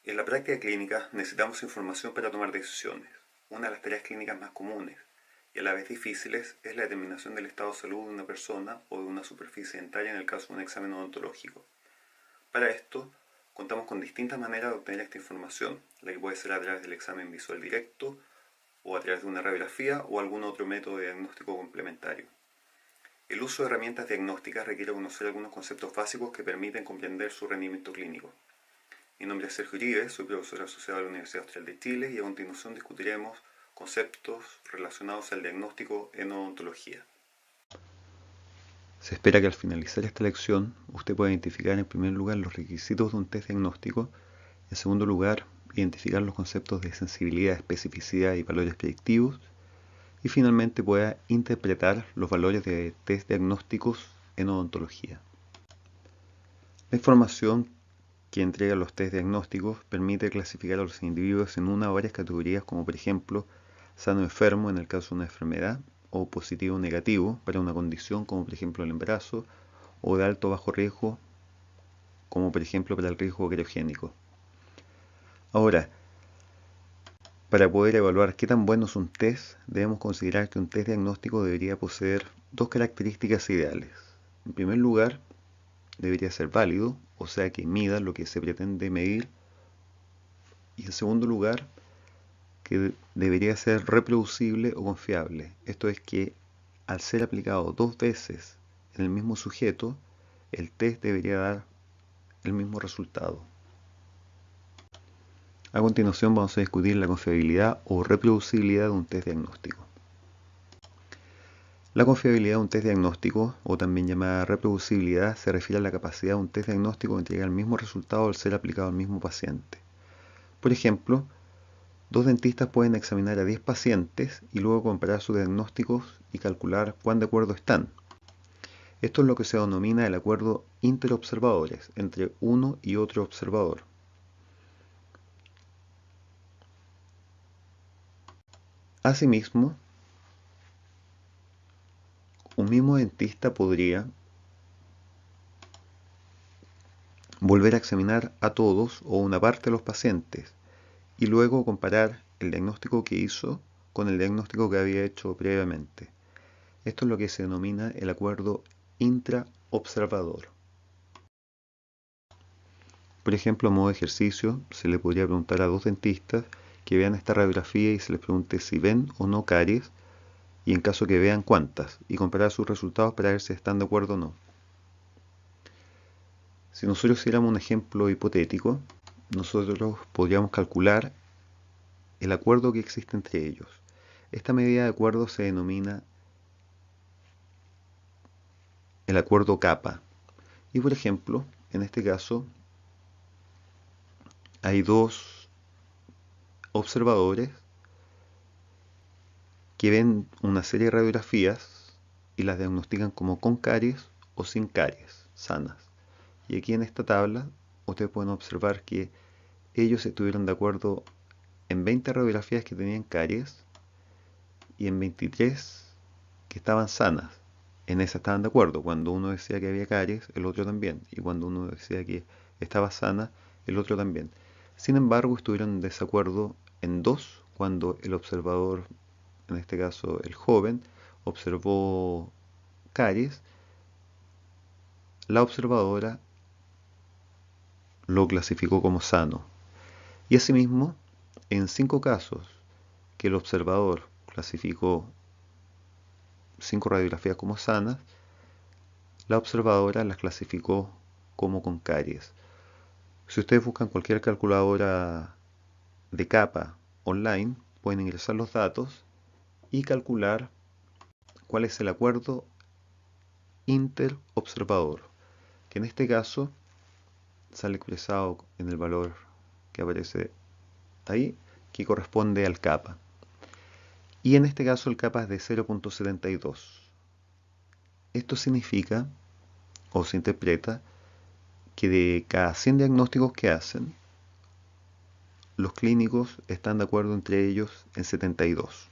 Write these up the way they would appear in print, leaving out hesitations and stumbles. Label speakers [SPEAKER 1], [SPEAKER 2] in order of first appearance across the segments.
[SPEAKER 1] En la práctica clínica necesitamos información para tomar decisiones. Una de las tareas clínicas más comunes y a la vez difíciles es la determinación del estado de salud de una persona o de una superficie dentaria en el caso de un examen odontológico. Para esto, contamos con distintas maneras de obtener esta información, la que puede ser a través del examen visual directo o a través de una radiografía o algún otro método de diagnóstico complementario. El uso de herramientas diagnósticas requiere conocer algunos conceptos básicos que permiten comprender su rendimiento clínico. Mi nombre es Sergio Uribe, soy profesor asociado de la Universidad Austral de Chile y a continuación discutiremos conceptos relacionados al diagnóstico en odontología. Se espera que al finalizar esta lección usted pueda identificar en primer lugar los requisitos de un test diagnóstico, en segundo lugar identificar los conceptos de sensibilidad, especificidad y valores predictivos y finalmente pueda interpretar los valores de test diagnósticos en odontología. La información que entrega los test diagnósticos permite clasificar a los individuos en una o varias categorías como por ejemplo sano o enfermo en el caso de una enfermedad o positivo o negativo para una condición como por ejemplo el embarazo o de alto o bajo riesgo como por ejemplo para el riesgo criogénico. Ahora, para poder evaluar qué tan bueno es un test, debemos considerar que un test diagnóstico debería poseer dos características ideales. En primer lugar, debería ser válido, o sea que mida lo que se pretende medir. Y en segundo lugar, que debería ser reproducible o confiable. Esto es que al ser aplicado dos veces en el mismo sujeto, el test debería dar el mismo resultado. A continuación vamos a discutir la confiabilidad o reproducibilidad de un test diagnóstico. La confiabilidad de un test diagnóstico, o también llamada reproducibilidad, se refiere a la capacidad de un test diagnóstico de entregar el mismo resultado al ser aplicado al mismo paciente. Por ejemplo, dos dentistas pueden examinar a 10 pacientes y luego comparar sus diagnósticos y calcular cuán de acuerdo están. Esto es lo que se denomina el acuerdo interobservadores entre uno y otro observador. Asimismo, un mismo dentista podría volver a examinar a todos o una parte de los pacientes y luego comparar el diagnóstico que hizo con el diagnóstico que había hecho previamente. Esto es lo que se denomina el acuerdo intraobservador. Por ejemplo, a modo de ejercicio, se le podría preguntar a dos dentistas que vean esta radiografía y se les pregunte si ven o no caries y en caso que vean cuántas y comparar sus resultados para ver si están de acuerdo o no. Si nosotros hiciéramos un ejemplo hipotético, nosotros podríamos calcular el acuerdo que existe entre ellos. Esta medida de acuerdo se denomina el acuerdo kappa. Y por ejemplo, en este caso, hay dos observadores que ven una serie de radiografías y las diagnostican como con caries o sin caries, sanas. Y aquí en esta tabla ustedes pueden observar que ellos estuvieron de acuerdo en 20 radiografías que tenían caries y en 23 que estaban sanas. En esas estaban de acuerdo. Cuando uno decía que había caries, el otro también. Y cuando uno decía que estaba sana, el otro también. Sin embargo, estuvieron en desacuerdo en dos cuando el observador, en este caso el joven, observó caries. La observadora lo clasificó como sano. Y asimismo, en 5 casos que el observador clasificó 5 radiografías como sanas, la observadora las clasificó como con caries. Si ustedes buscan cualquier calculadora de capa online, pueden ingresar los datos y calcular cuál es el acuerdo interobservador, que en este caso sale expresado en el valor que aparece ahí, que corresponde al kappa. Y en este caso el kappa es de 0.72. Esto significa, o se interpreta, que de cada 100 diagnósticos que hacen, los clínicos están de acuerdo entre ellos en 72.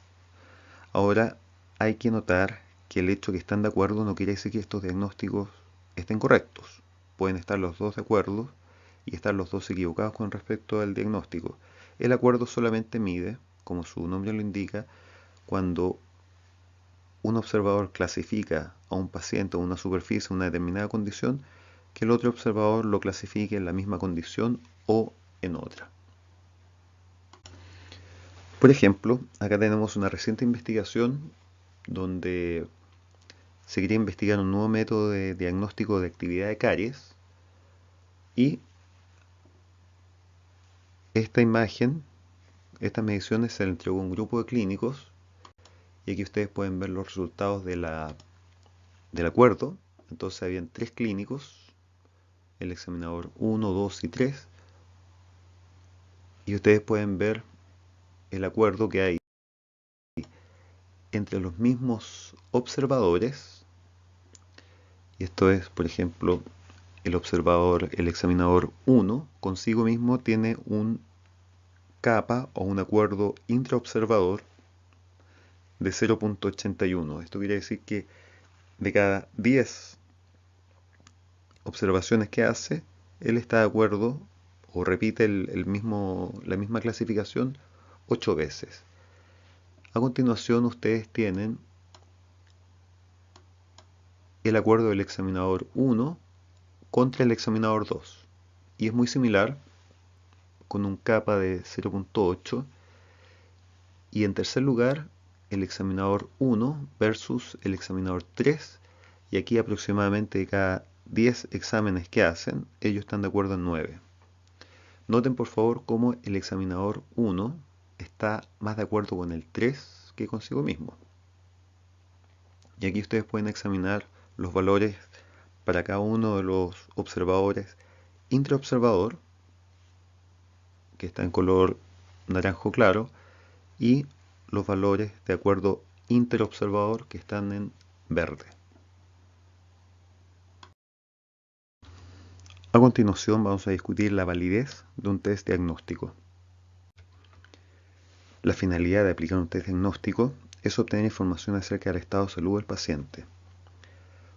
[SPEAKER 1] Ahora, hay que notar que el hecho de que están de acuerdo no quiere decir que estos diagnósticos estén correctos. Pueden estar los dos de acuerdo y están los dos equivocados con respecto al diagnóstico. El acuerdo solamente mide, como su nombre lo indica, cuando un observador clasifica a un paciente o una superficie en una determinada condición, que el otro observador lo clasifique en la misma condición o en otra. Por ejemplo, acá tenemos una reciente investigación donde se quería investigar un nuevo método de diagnóstico de actividad de caries, y esta imagen, estas mediciones se le entregó a un grupo de clínicos, y aquí ustedes pueden ver los resultados del acuerdo. Entonces habían 3 clínicos, el examinador 1, 2 y 3, y ustedes pueden ver el acuerdo que hay entre los mismos observadores, y esto es, por ejemplo, el examinador 1 consigo mismo tiene un capa o un acuerdo intraobservador de 0.81. Esto quiere decir que de cada 10 observaciones que hace, él está de acuerdo o repite la misma clasificación 8 veces. A continuación ustedes tienen el acuerdo del examinador 1 contra el examinador 2. Y es muy similar, con un capa de 0.8. Y en tercer lugar, el examinador 1 versus el examinador 3. Y aquí aproximadamente de cada 10 exámenes que hacen, ellos están de acuerdo en 9. Noten por favor cómo el examinador 1 está más de acuerdo con el 3 que consigo mismo. Y aquí ustedes pueden examinar los valores para cada uno de los observadores intraobservador, que está en color naranjo claro, y los valores de acuerdo interobservador, que están en verde. A continuación vamos a discutir la validez de un test diagnóstico. La finalidad de aplicar un test diagnóstico es obtener información acerca del estado de salud del paciente.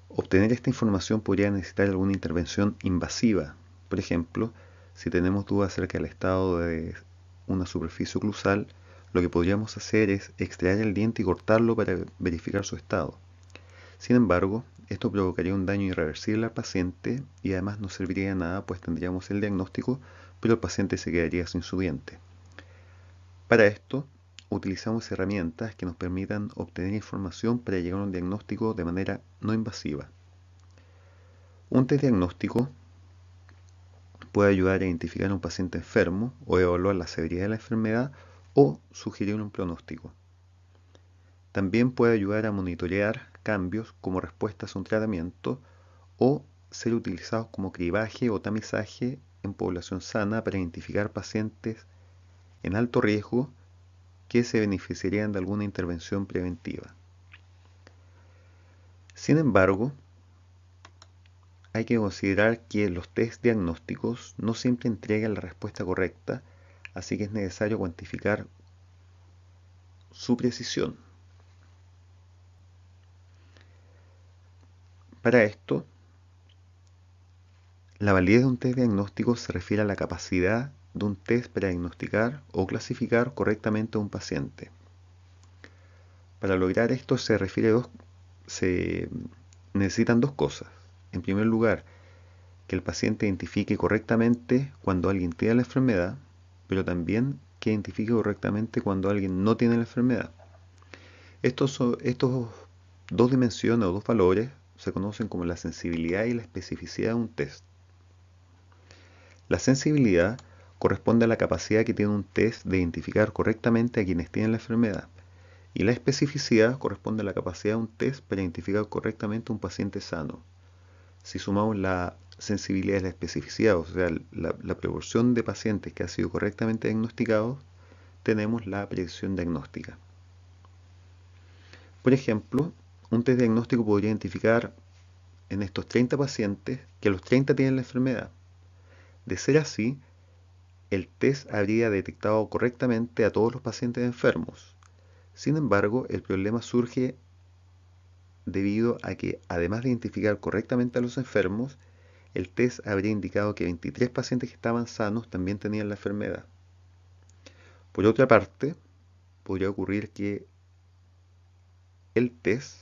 [SPEAKER 1] Obtener esta información podría necesitar alguna intervención invasiva. Por ejemplo, si tenemos dudas acerca del estado de una superficie oclusal, lo que podríamos hacer es extraer el diente y cortarlo para verificar su estado. Sin embargo, esto provocaría un daño irreversible al paciente y además no serviría de nada, pues tendríamos el diagnóstico, pero el paciente se quedaría sin su diente. Para esto, utilizamos herramientas que nos permitan obtener información para llegar a un diagnóstico de manera no invasiva. Un test diagnóstico puede ayudar a identificar a un paciente enfermo o evaluar la severidad de la enfermedad o sugerir un pronóstico. También puede ayudar a monitorear cambios como respuestas a un tratamiento o ser utilizados como cribaje o tamizaje en población sana para identificar pacientes en alto riesgo que se beneficiarían de alguna intervención preventiva. Sin embargo, hay que considerar que los test diagnósticos no siempre entregan la respuesta correcta, así que es necesario cuantificar su precisión. Para esto, la validez de un test diagnóstico se refiere a la capacidad de un test para diagnosticar o clasificar correctamente a un paciente. Para lograr esto se necesitan dos cosas. En primer lugar, que el paciente identifique correctamente cuando alguien tiene la enfermedad, pero también que identifique correctamente cuando alguien no tiene la enfermedad. Estos dos dimensiones o dos valores se conocen como la sensibilidad y la especificidad de un test. La sensibilidad corresponde a la capacidad que tiene un test de identificar correctamente a quienes tienen la enfermedad, y la especificidad corresponde a la capacidad de un test para identificar correctamente a un paciente sano. Si sumamos la sensibilidad y la especificidad, o sea, la proporción de pacientes que ha sido correctamente diagnosticados, tenemos la predicción diagnóstica. Por ejemplo, un test diagnóstico podría identificar en estos 30 pacientes que los 30 tienen la enfermedad. De ser así, el test habría detectado correctamente a todos los pacientes enfermos. Sin embargo, el problema surge debido a que, además de identificar correctamente a los enfermos, el test habría indicado que 23 pacientes que estaban sanos también tenían la enfermedad. Por otra parte, podría ocurrir que el test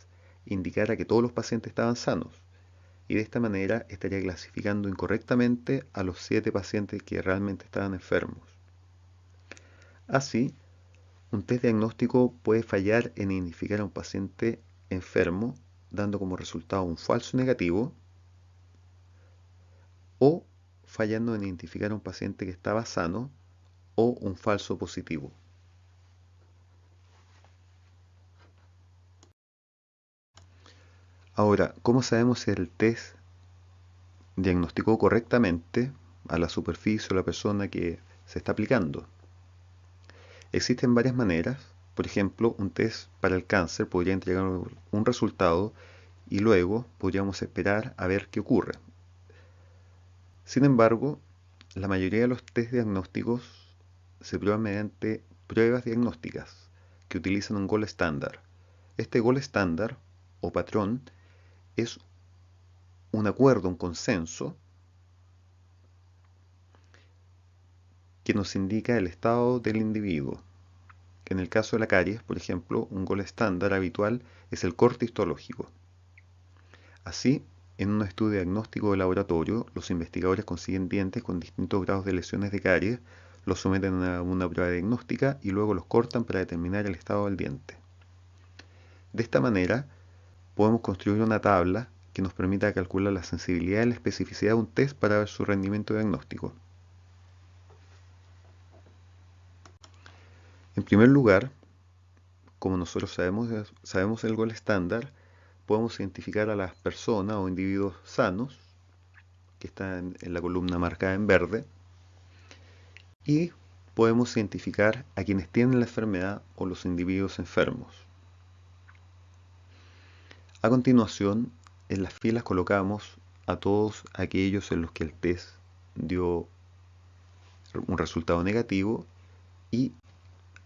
[SPEAKER 1] indicara que todos los pacientes estaban sanos, y de esta manera estaría clasificando incorrectamente a los 7 pacientes que realmente estaban enfermos. Así, un test diagnóstico puede fallar en identificar a un paciente enfermo, dando como resultado un falso negativo, o fallando en identificar a un paciente que estaba sano, o un falso positivo. Ahora, ¿cómo sabemos si el test diagnosticó correctamente a la superficie o la persona que se está aplicando? Existen varias maneras. Por ejemplo, un test para el cáncer podría entregar un resultado y luego podríamos esperar a ver qué ocurre. Sin embargo, la mayoría de los test diagnósticos se prueban mediante pruebas diagnósticas que utilizan un gold estándar. Este gold estándar o patrón es un acuerdo, un consenso que nos indica el estado del individuo. En el caso de la caries, por ejemplo, un gold estándar habitual es el corte histológico. Así, en un estudio diagnóstico de laboratorio, los investigadores consiguen dientes con distintos grados de lesiones de caries, los someten a una prueba diagnóstica y luego los cortan para determinar el estado del diente. De esta manera, podemos construir una tabla que nos permita calcular la sensibilidad y la especificidad de un test para ver su rendimiento diagnóstico. En primer lugar, como nosotros sabemos el gold estándar, podemos identificar a las personas o individuos sanos, que están en la columna marcada en verde, y podemos identificar a quienes tienen la enfermedad o los individuos enfermos. A continuación, en las filas colocamos a todos aquellos en los que el test dio un resultado negativo y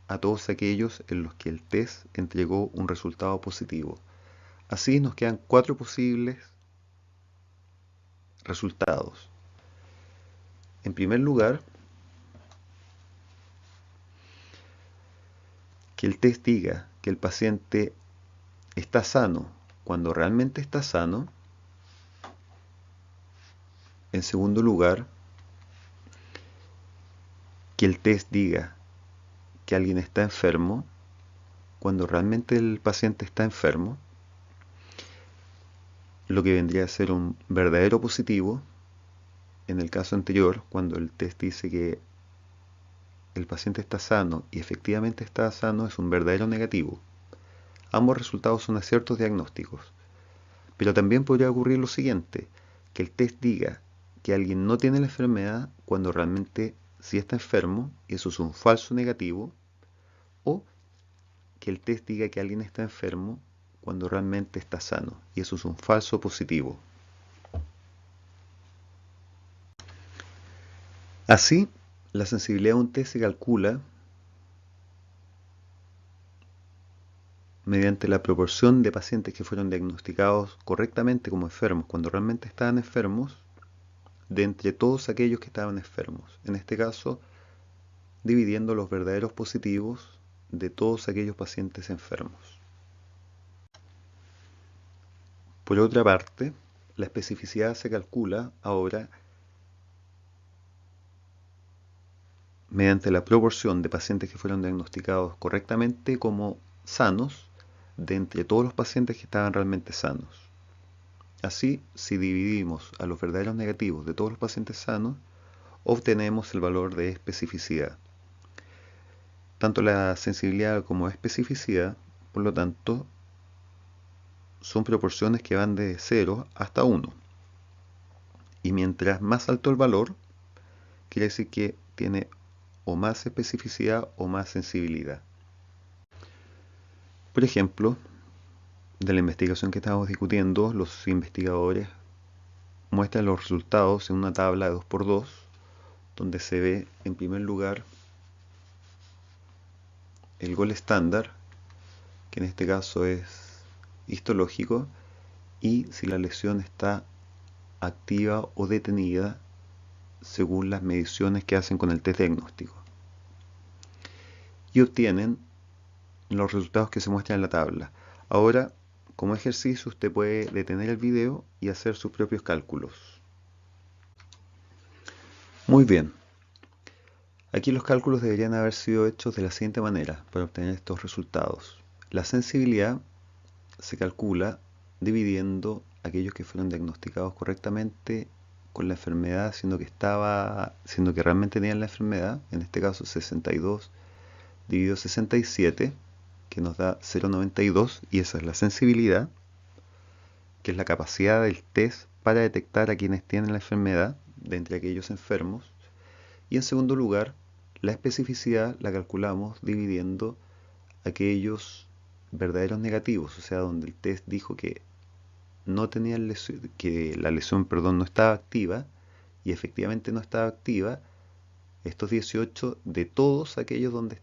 [SPEAKER 1] a todos aquellos en los que el test entregó un resultado positivo. Así nos quedan 4 posibles resultados. En primer lugar, que el test diga que el paciente está sano cuando realmente está sano. En segundo lugar, que el test diga que alguien está enfermo cuando realmente el paciente está enfermo, lo que vendría a ser un verdadero positivo. En el caso anterior, cuando el test dice que el paciente está sano y efectivamente está sano, es un verdadero negativo. Ambos resultados son aciertos diagnósticos. Pero también podría ocurrir lo siguiente, que el test diga que alguien no tiene la enfermedad cuando realmente sí está enfermo, y eso es un falso negativo, o que el test diga que alguien está enfermo cuando realmente está sano, y eso es un falso positivo. Así, la sensibilidad de un test se calcula mediante la proporción de pacientes que fueron diagnosticados correctamente como enfermos cuando realmente estaban enfermos, de entre todos aquellos que estaban enfermos. En este caso, dividiendo los verdaderos positivos de todos aquellos pacientes enfermos. Por otra parte, la especificidad se calcula ahora mediante la proporción de pacientes que fueron diagnosticados correctamente como sanos de entre todos los pacientes que estaban realmente sanos. Así, si dividimos a los verdaderos negativos de todos los pacientes sanos, obtenemos el valor de especificidad. Tanto la sensibilidad como especificidad, por lo tanto, son proporciones que van de 0 hasta 1. Y mientras más alto el valor, quiere decir que tiene o más especificidad o más sensibilidad. Por ejemplo, de la investigación que estamos discutiendo, los investigadores muestran los resultados en una tabla de 2×2, donde se ve en primer lugar el gold estándar, que en este caso es histológico, y si la lesión está activa o detenida según las mediciones que hacen con el test diagnóstico. Y obtienen los resultados que se muestran en la tabla. Ahora, como ejercicio, usted puede detener el video y hacer sus propios cálculos. Muy bien. Aquí los cálculos deberían haber sido hechos de la siguiente manera para obtener estos resultados. La sensibilidad se calcula dividiendo aquellos que fueron diagnosticados correctamente con la enfermedad, siendo que realmente tenían la enfermedad, en este caso 62 dividido 67, que nos da 0,92, y esa es la sensibilidad, que es la capacidad del test para detectar a quienes tienen la enfermedad de entre aquellos enfermos. Y en segundo lugar, la especificidad la calculamos dividiendo aquellos verdaderos negativos, o sea, donde el test dijo que no tenían lesión, que la lesión, perdón, no estaba activa, y efectivamente no estaba activa, estos 18 de todos aquellos donde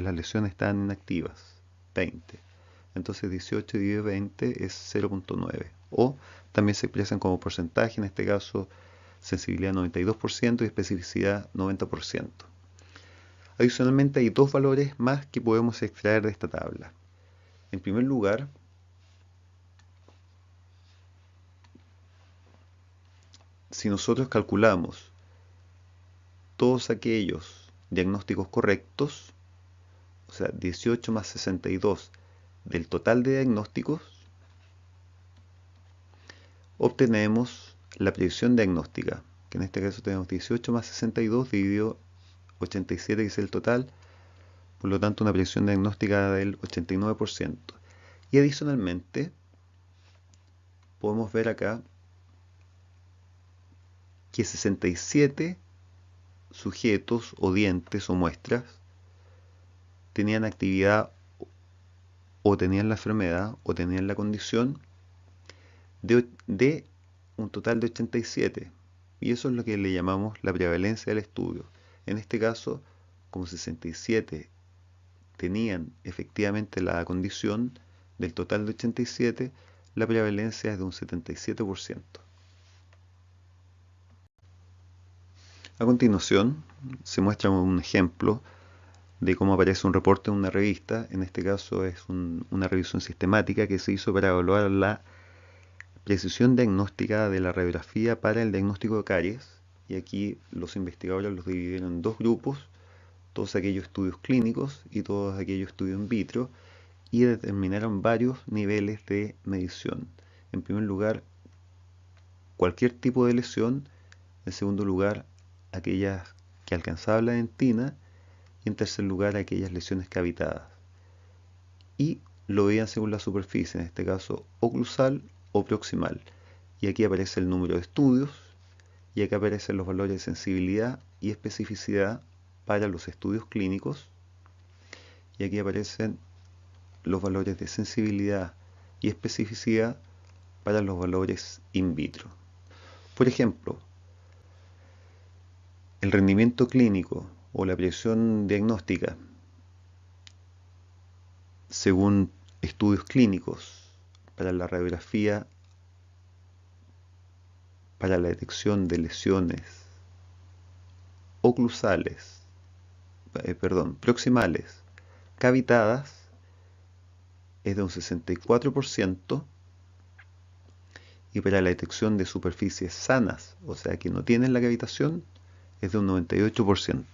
[SPEAKER 1] las lesiones estaban inactivas, 20. Entonces 18 dividido 20 es 0,9. O también se expresan como porcentaje, en este caso sensibilidad 92% y especificidad 90%. Adicionalmente hay dos valores más que podemos extraer de esta tabla. En primer lugar, si nosotros calculamos todos aquellos diagnósticos correctos, o sea, 18 más 62 del total de diagnósticos, obtenemos la predicción diagnóstica, que en este caso tenemos 18 más 62 dividido 87, que es el total, por lo tanto una predicción diagnóstica del 89%. Y adicionalmente, podemos ver acá que 67 sujetos o dientes o muestras tenían actividad o tenían la enfermedad o tenían la condición de un total de 87. Y eso es lo que le llamamos la prevalencia del estudio. En este caso, como 67 tenían efectivamente la condición del total de 87, la prevalencia es de un 77%. A continuación, se muestra un ejemplo de cómo aparece un reporte en una revista. En este caso es una revisión sistemática que se hizo para evaluar la precisión diagnóstica de la radiografía para el diagnóstico de caries. Y aquí los investigadores los dividieron en dos grupos, todos aquellos estudios clínicos y todos aquellos estudios in vitro, y determinaron varios niveles de medición. En primer lugar, cualquier tipo de lesión. En segundo lugar, aquellas que alcanzaban la dentina. Y en tercer lugar, aquellas lesiones cavitadas. Y lo veían según la superficie, en este caso oclusal o proximal. Y aquí aparece el número de estudios, y aquí aparecen los valores de sensibilidad y especificidad para los estudios clínicos, y aquí aparecen los valores de sensibilidad y especificidad para los valores in vitro. Por ejemplo, el rendimiento clínico o la precisión diagnóstica según estudios clínicos para la radiografía, para la detección de lesiones oclusales, proximales, cavitadas, es de un 64%, y para la detección de superficies sanas, o sea que no tienen la cavitación, es de un 98%,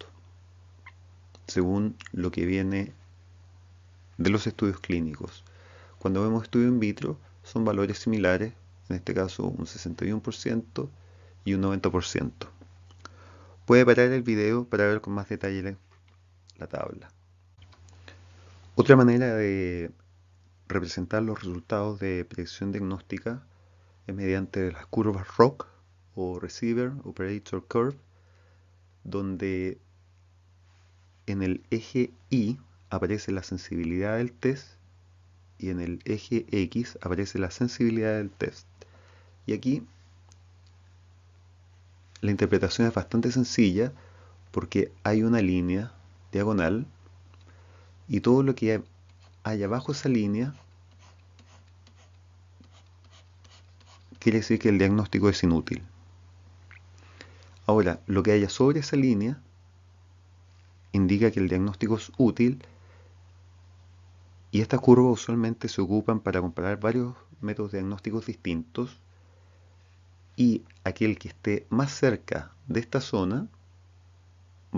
[SPEAKER 1] según lo que viene de los estudios clínicos. Cuando vemos estudio in vitro, son valores similares, en este caso un 61% y un 90%. Puede parar el video para ver con más detalle la tabla. Otra manera de representar los resultados de predicción diagnóstica es mediante las curvas ROC o Receiver Operator Curve, donde en el eje Y aparece la sensibilidad del test y en el eje X aparece la sensibilidad del test. Y aquí la interpretación es bastante sencilla porque hay una línea diagonal y todo lo que hay abajo de esa línea, quiere decir que el diagnóstico es inútil. Ahora, lo que haya sobre esa línea indica que el diagnóstico es útil, y estas curvas usualmente se ocupan para comparar varios métodos diagnósticos distintos, y aquel que esté más cerca de esta zona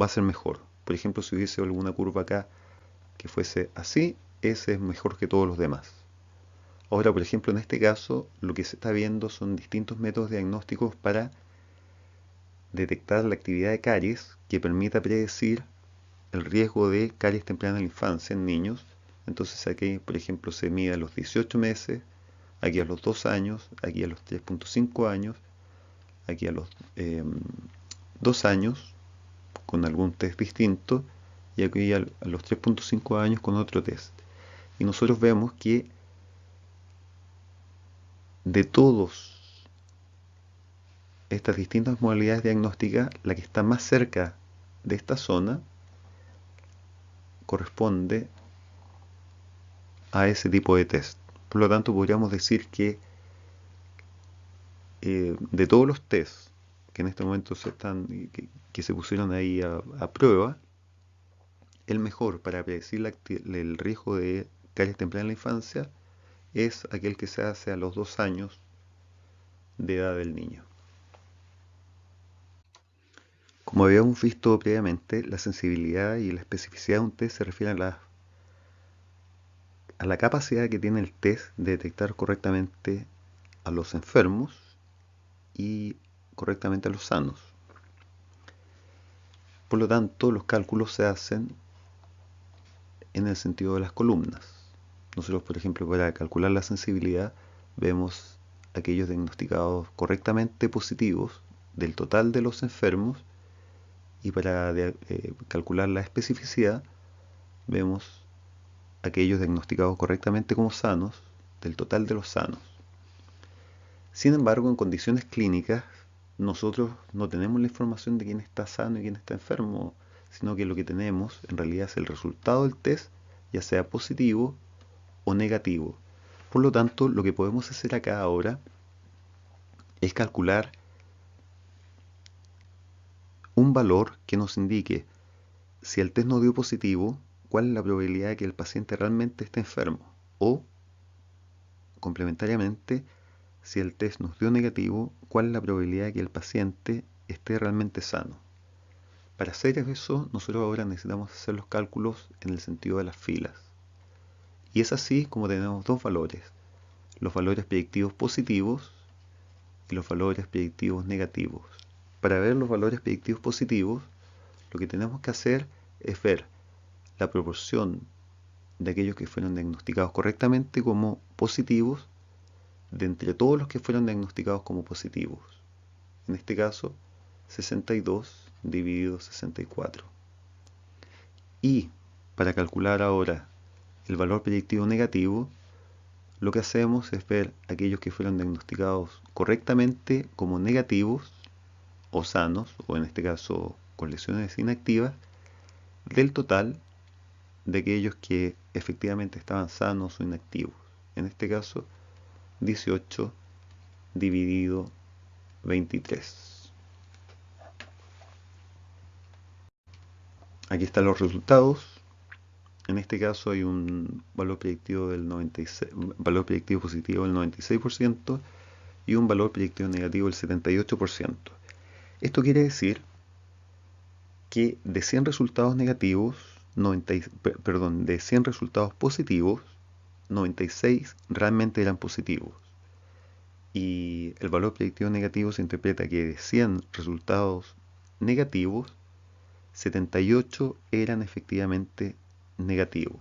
[SPEAKER 1] va a ser mejor. Por ejemplo, si hubiese alguna curva acá que fuese así, ese es mejor que todos los demás. Ahora, por ejemplo, en este caso, lo que se está viendo son distintos métodos diagnósticos para detectar la actividad de caries que permita predecir el riesgo de caries temprana en la infancia en niños. Entonces aquí, por ejemplo, se mide a los 18 meses, aquí a los 2 años, aquí a los 3.5 años, aquí a los 2 años con algún test distinto, y aquí a los 3.5 años con otro test. Y nosotros vemos que de todas estas distintas modalidades diagnósticas, la que está más cerca de esta zona corresponde a ese tipo de test. Por lo tanto, podríamos decir que de todos los tests que en este momento que se pusieron ahí a prueba, el mejor para predecir el riesgo de caries temprana en la infancia es aquel que se hace a los 2 años de edad del niño. Como habíamos visto previamente, la sensibilidad y la especificidad de un test se refieren a la capacidad que tiene el test de detectar correctamente a los enfermos y correctamente a los sanos. Por lo tanto, los cálculos se hacen en el sentido de las columnas. Nosotros, por ejemplo, para calcular la sensibilidad, vemos aquellos diagnosticados correctamente positivos del total de los enfermos, y para calcular la especificidad, vemos aquellos diagnosticados correctamente como sanos del total de los sanos. Sin embargo, en condiciones clínicas, nosotros no tenemos la información de quién está sano y quién está enfermo, sino que lo que tenemos en realidad es el resultado del test, ya sea positivo o negativo. Por lo tanto, lo que podemos hacer acá ahora es calcular un valor que nos indique si el test nos dio positivo, cuál es la probabilidad de que el paciente realmente esté enfermo, o complementariamente, si el test nos dio negativo, cuál es la probabilidad de que el paciente esté realmente sano. Para hacer eso, nosotros ahora necesitamos hacer los cálculos en el sentido de las filas. Y es así como tenemos dos valores: los valores predictivos positivos y los valores predictivos negativos. Para ver los valores predictivos positivos, lo que tenemos que hacer es ver la proporción de aquellos que fueron diagnosticados correctamente como positivos de entre todos los que fueron diagnosticados como positivos. En este caso, 62 dividido 64. Y para calcular ahora el valor predictivo negativo, lo que hacemos es ver aquellos que fueron diagnosticados correctamente como negativos o sanos, o en este caso con lesiones inactivas, del total de aquellos que efectivamente estaban sanos o inactivos. En este caso, 18 dividido 23. Aquí están los resultados. En este caso hay un valor predictivo del 96, valor predictivo positivo del 96% y un valor predictivo negativo del 78%. Esto quiere decir que de 100 resultados negativos, de 100 resultados positivos, 96 realmente eran positivos. Y el valor predictivo negativo se interpreta que de 100 resultados negativos, 78 eran efectivamente negativos.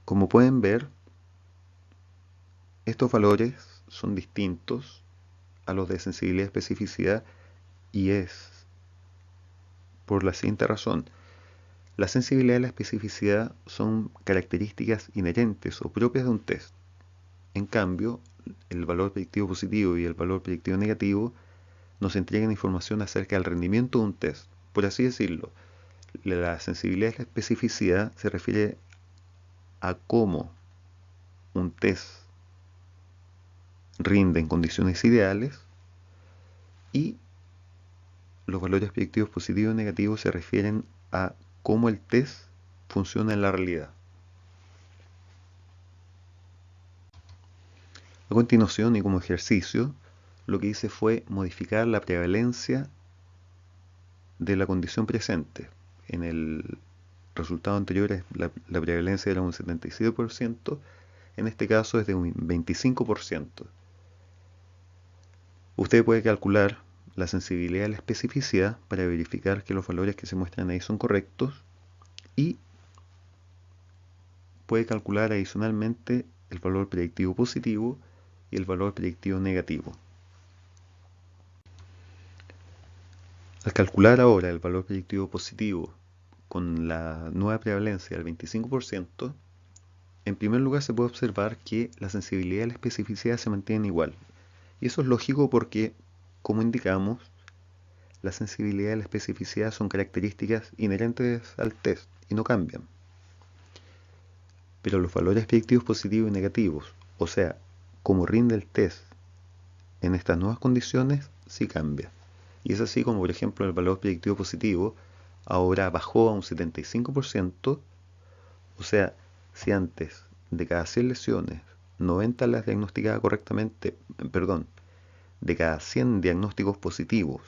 [SPEAKER 1] Como pueden ver, estos valores son distintos a los de sensibilidad y especificidad, y es por la siguiente razón. La sensibilidad y la especificidad son características inherentes o propias de un test. En cambio, el valor predictivo positivo y el valor predictivo negativo nos entregan información acerca del rendimiento de un test. Por así decirlo, la sensibilidad y la especificidad se refiere a cómo un test rinde en condiciones ideales, y los valores predictivos positivos y negativos se refieren a cómo el test funciona en la realidad. A continuación, y como ejercicio, lo que hice fue modificar la prevalencia de la condición presente. En el resultado anterior la prevalencia era un 77%, en este caso es de un 25%. Usted puede calcular la sensibilidad y la especificidad para verificar que los valores que se muestran ahí son correctos, y puede calcular adicionalmente el valor predictivo positivo y el valor predictivo negativo. Al calcular ahora el valor predictivo positivo con la nueva prevalencia del 25%, en primer lugar se puede observar que la sensibilidad y la especificidad se mantienen igual. Y eso es lógico porque, como indicamos, la sensibilidad y la especificidad son características inherentes al test y no cambian. Pero los valores predictivos positivos y negativos, o sea, cómo rinde el test en estas nuevas condiciones, sí cambia. Y es así como, por ejemplo, el valor predictivo positivo ahora bajó a un 75%, o sea, si antes de cada 100 lesiones, 90 las diagnosticaba correctamente, perdón, de cada 100 diagnósticos positivos,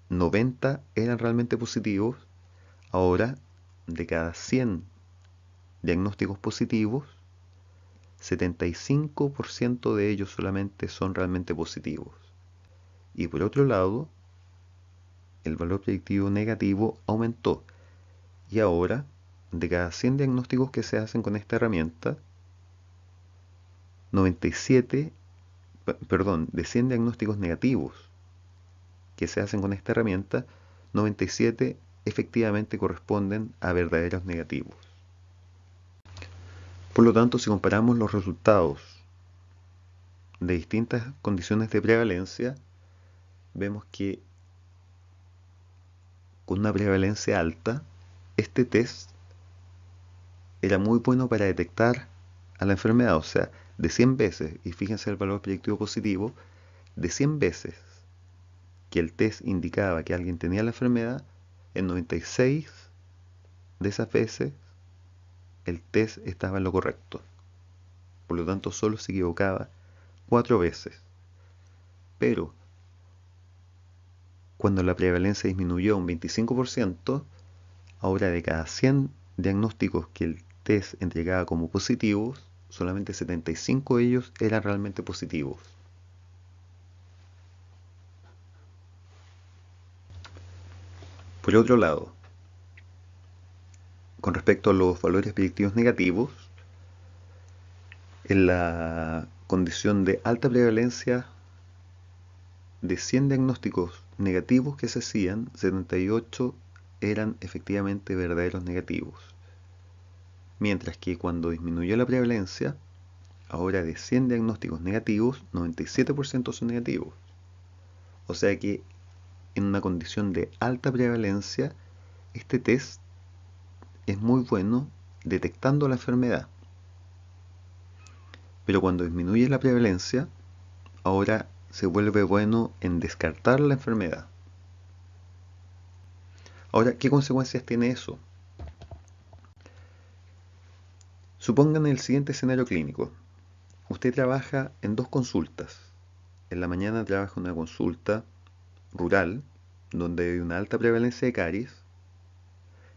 [SPEAKER 1] 90 eran realmente positivos, ahora de cada 100 diagnósticos positivos, 75% de ellos solamente son realmente positivos. Y por otro lado, el valor predictivo negativo aumentó, y ahora, de cada 100 diagnósticos que se hacen con esta herramienta, 97, perdón, de 100 diagnósticos negativos que se hacen con esta herramienta, 97 efectivamente corresponden a verdaderos negativos. Por lo tanto, si comparamos los resultados de distintas condiciones de prevalencia, vemos que con una prevalencia alta, este test era muy bueno para detectar a la enfermedad. O sea, de 100 veces, y fíjense el valor predictivo positivo, de 100 veces que el test indicaba que alguien tenía la enfermedad, en 96 de esas veces el test estaba en lo correcto. Por lo tanto, solo se equivocaba 4 veces. Pero cuando la prevalencia disminuyó a un 25%, ahora de cada 100 diagnósticos que el test entregaba como positivos, solamente 75 de ellos eran realmente positivos. Por otro lado, con respecto a los valores predictivos negativos, en la condición de alta prevalencia, de 100 diagnósticos negativos que se hacían, 78 eran efectivamente verdaderos negativos. Mientras que cuando disminuyó la prevalencia, ahora de 100 diagnósticos negativos, 97% son negativos. O sea que en una condición de alta prevalencia, este test es muy bueno detectando la enfermedad. Pero cuando disminuye la prevalencia, ahora se vuelve bueno en descartar la enfermedad. Ahora, ¿qué consecuencias tiene eso? Supongan el siguiente escenario clínico. Usted trabaja en dos consultas. En la mañana trabaja una consulta rural, donde hay una alta prevalencia de caries,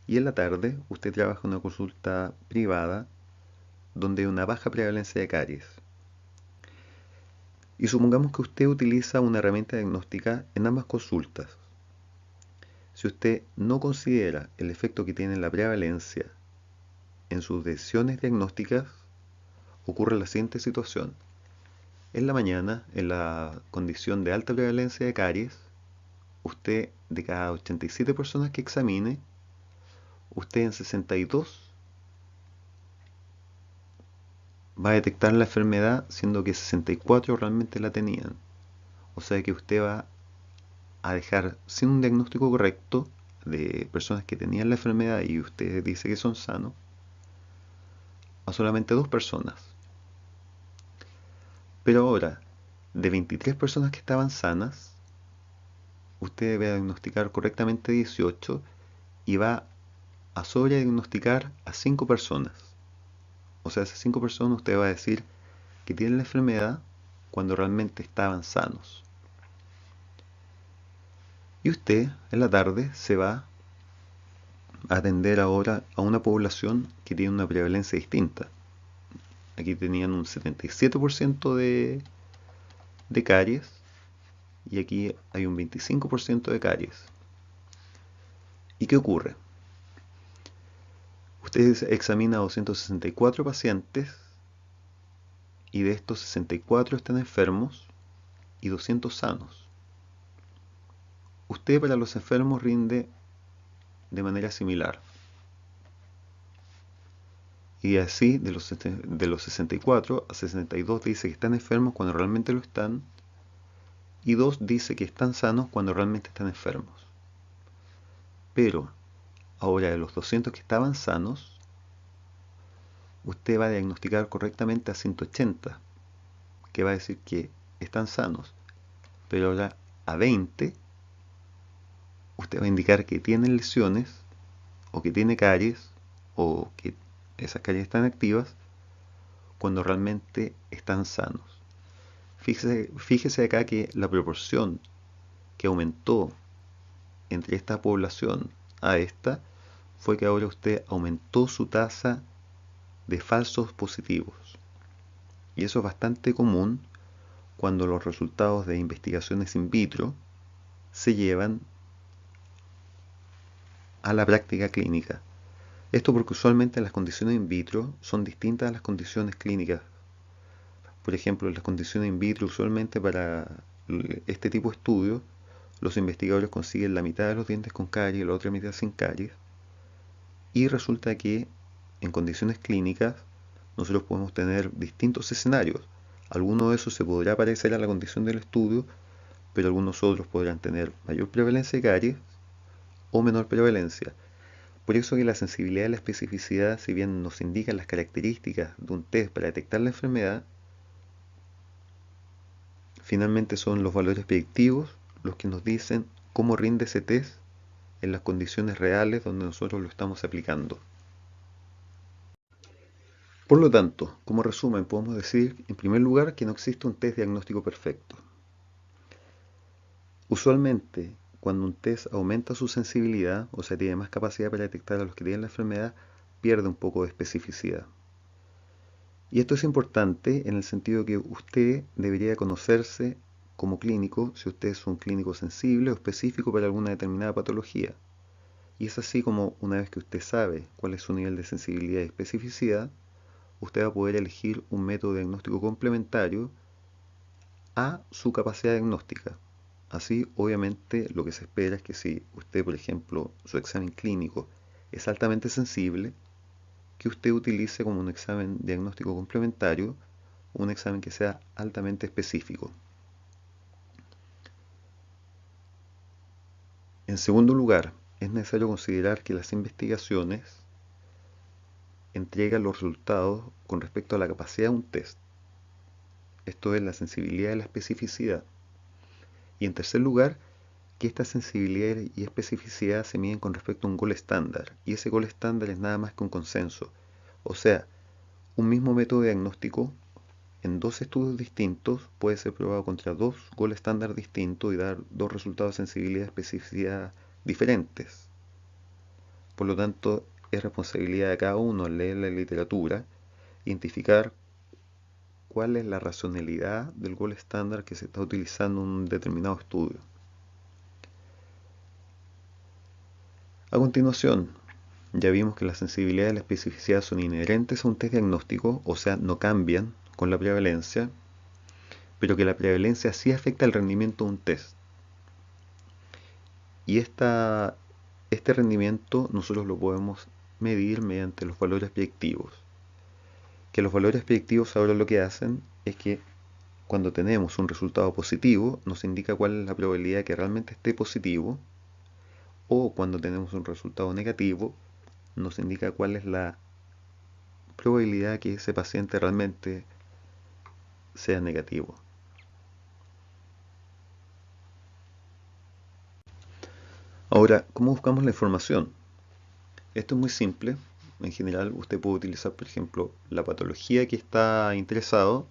[SPEAKER 1] y en la tarde usted trabaja en una consulta privada, donde hay una baja prevalencia de caries. Y supongamos que usted utiliza una herramienta diagnóstica en ambas consultas. Si usted no considera el efecto que tiene la prevalencia en sus decisiones diagnósticas, ocurre la siguiente situación. En la mañana, en la condición de alta prevalencia de caries, usted de cada 87 personas que examine, usted en 62 va a detectar la enfermedad, siendo que 64 realmente la tenían. O sea que usted va a dejar sin un diagnóstico correcto de personas que tenían la enfermedad y usted dice que son sanos, a solamente 2 personas. Pero ahora, de 23 personas que estaban sanas, usted debe diagnosticar correctamente 18 y va a sobrediagnosticar a 5 personas. O sea, esas 5 personas usted va a decir que tienen la enfermedad cuando realmente estaban sanos. Y usted en la tarde se va a atender ahora a una población que tiene una prevalencia distinta. Aquí tenían un 77% de caries y aquí hay un 25% de caries. ¿Y qué ocurre? Usted examina a 264 pacientes y de estos 64 están enfermos y 200 sanos. Usted para los enfermos rinde de manera similar. Y así, de los 64, a 62 dice que están enfermos cuando realmente lo están, y 2 dice que están sanos cuando realmente están enfermos. Pero, ahora de los 200 que estaban sanos, usted va a diagnosticar correctamente a 180, que va a decir que están sanos. Pero ahora a 20, usted va a indicar que tienen lesiones, o que tiene caries, o que esas caries están activas, cuando realmente están sanos. Fíjese acá que la proporción que aumentó entre esta población a esta fue que ahora usted aumentó su tasa de falsos positivos. Y eso es bastante común cuando los resultados de investigaciones in vitro se llevan a la práctica clínica. Esto porque usualmente las condiciones in vitro son distintas a las condiciones clínicas. Por ejemplo, las condiciones in vitro usualmente para este tipo de estudios los investigadores consiguen la mitad de los dientes con caries y la otra mitad sin caries. Y resulta que en condiciones clínicas nosotros podemos tener distintos escenarios. Alguno de esos se podrá parecer a la condición del estudio, pero algunos otros podrán tener mayor prevalencia de caries o menor prevalencia. Por eso que la sensibilidad y la especificidad, si bien nos indican las características de un test para detectar la enfermedad, finalmente son los valores predictivos los que nos dicen cómo rinde ese test en las condiciones reales donde nosotros lo estamos aplicando. Por lo tanto, como resumen, podemos decir, en primer lugar, que no existe un test diagnóstico perfecto. Usualmente, cuando un test aumenta su sensibilidad, o sea, tiene más capacidad para detectar a los que tienen la enfermedad, pierde un poco de especificidad. Y esto es importante en el sentido que usted debería conocerse como clínico si usted es un clínico sensible o específico para alguna determinada patología. Y es así como una vez que usted sabe cuál es su nivel de sensibilidad y especificidad, usted va a poder elegir un método diagnóstico complementario a su capacidad diagnóstica. Así, obviamente, lo que se espera es que si usted, por ejemplo, su examen clínico es altamente sensible, que usted utilice como un examen diagnóstico complementario un examen que sea altamente específico. En segundo lugar, es necesario considerar que las investigaciones entregan los resultados con respecto a la capacidad de un test. Esto es la sensibilidad y la especificidad. Y en tercer lugar, que esta sensibilidad y especificidad se miden con respecto a un gold estándar. Y ese gold estándar es nada más que un consenso. O sea, un mismo método diagnóstico en dos estudios distintos puede ser probado contra dos gold estándar distintos y dar dos resultados de sensibilidad y especificidad diferentes. Por lo tanto, es responsabilidad de cada uno leer la literatura, identificar cuál es la racionalidad del gold estándar que se está utilizando en un determinado estudio. A continuación, ya vimos que la sensibilidad y la especificidad son inherentes a un test diagnóstico, o sea, no cambian con la prevalencia, pero que la prevalencia sí afecta el rendimiento de un test. Y este rendimiento nosotros lo podemos medir mediante los valores predictivos. Que los valores predictivos ahora lo que hacen es que cuando tenemos un resultado positivo nos indica cuál es la probabilidad de que realmente esté positivo, o cuando tenemos un resultado negativo nos indica cuál es la probabilidad de que ese paciente realmente sea negativo. Ahora, ¿cómo buscamos la información? Esto es muy simple. En general, usted puede utilizar, por ejemplo, la patología que está interesado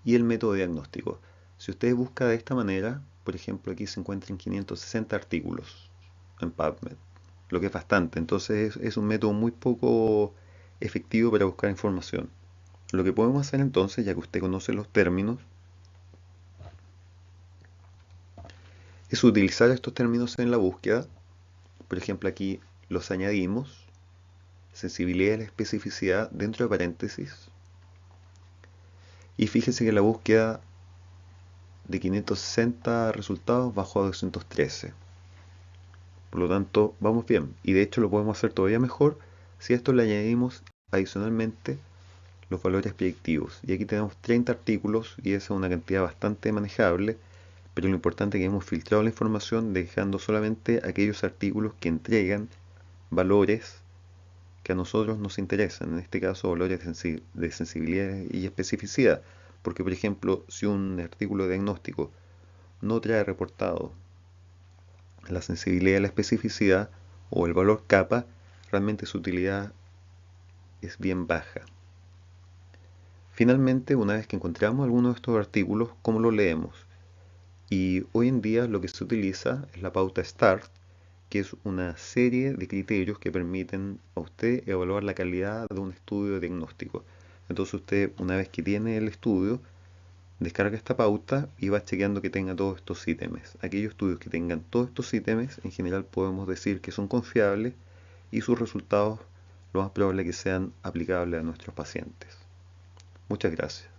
[SPEAKER 1] y el método diagnóstico. Si usted busca de esta manera, por ejemplo, aquí se encuentran 560 artículos en PubMed, lo que es bastante. Entonces es un método muy poco efectivo para buscar información. Lo que podemos hacer entonces, ya que usted conoce los términos, es utilizar estos términos en la búsqueda. Por ejemplo, aquí los añadimos, sensibilidad y la especificidad dentro de paréntesis. Y fíjese que la búsqueda de 560 resultados bajó a 213. Por lo tanto, vamos bien. Y de hecho lo podemos hacer todavía mejor si a esto le añadimos adicionalmente los valores predictivos. Y aquí tenemos 30 artículos y esa es una cantidad bastante manejable, pero lo importante es que hemos filtrado la información dejando solamente aquellos artículos que entregan valores que a nosotros nos interesan, en este caso valores de sensibilidad y especificidad. Porque, por ejemplo, si un artículo de diagnóstico no trae reportado la sensibilidad y la especificidad o el valor kappa, realmente su utilidad es bien baja. Finalmente, una vez que encontramos alguno de estos artículos, ¿cómo lo leemos? Y hoy en día lo que se utiliza es la pauta START, que es una serie de criterios que permiten a usted evaluar la calidad de un estudio de diagnóstico. Entonces usted, una vez que tiene el estudio, descarga esta pauta y va chequeando que tenga todos estos ítems. Aquellos estudios que tengan todos estos ítems, en general podemos decir que son confiables y sus resultados lo más probable es que sean aplicables a nuestros pacientes. Muchas gracias.